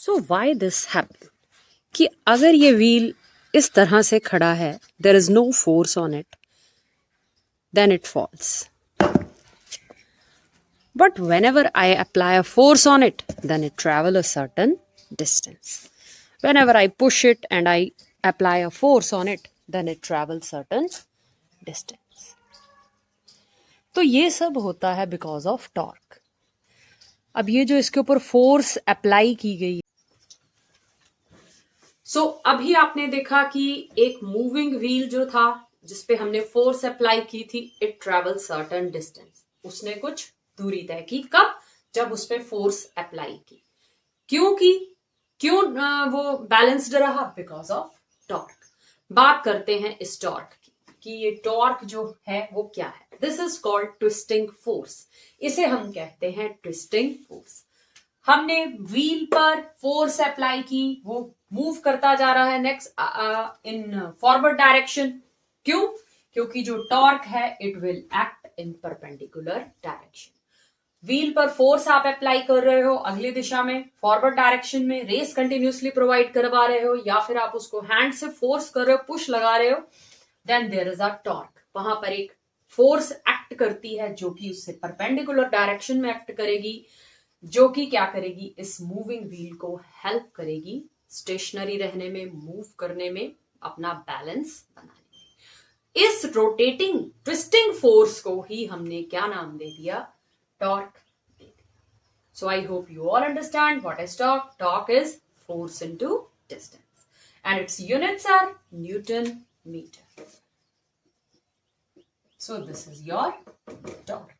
So why this happen कि अगर ये व्हील इस तरह से खड़ा है, there is no force on it, then it falls. But whenever I apply a force on it, then it travels a certain distance. Whenever I push it and I apply a force on it, then it travels certain distance. तो ये सब होता है because of torque. अब ये जो इसके ऊपर फोर्स अप्लाई की गई, सो अभी आपने देखा कि एक मूविंग व्हील जो था जिसपे हमने फोर्स अप्लाई की थी, इट ट्रेवल सर्टेन डिस्टेंस. उसने कुछ दूरी तय की. कब? जब उस पे फोर्स अप्लाई की. क्यों वो बैलेंस्ड रहा? Because of torque. बात करते हैं इस टॉर्क की कि ये टॉर्क जो है वो क्या है. This is called twisting force. इसे हम कहते हैं ट्विस्टिंग फोर्स. हमने व्हील पर फोर्स अप्लाई की, वो मूव करता जा रहा है नेक्स्ट इन फॉरवर्ड डायरेक्शन. क्योंकि जो टॉर्क है it will act in perpendicular direction. Wheel पर फोर्स आप अप्लाई कर रहे हो अगली दिशा में, फॉरवर्ड डायरेक्शन में रेस कंटिन्यूसली प्रोवाइड करवा रहे हो, या फिर आप उसको हैंड से फोर्स कर रहे हो, पुश लगा रहे हो, then there is a torque. वहां पर एक फोर्स एक्ट करती है जो कि उससे परपेंडिकुलर डायरेक्शन में एक्ट करेगी, जो कि क्या करेगी, इस मूविंग व्हील को हेल्प करेगी स्टेशनरी रहने में, मूव करने में, अपना बैलेंस बनाने में. इस रोटेटिंग ट्विस्टिंग फोर्स को ही हमने क्या नाम दे दिया? टॉर्क दे दिया. So I hope you all understand what is torque. Torque is force into distance and its units are newton metre. So this is your torque.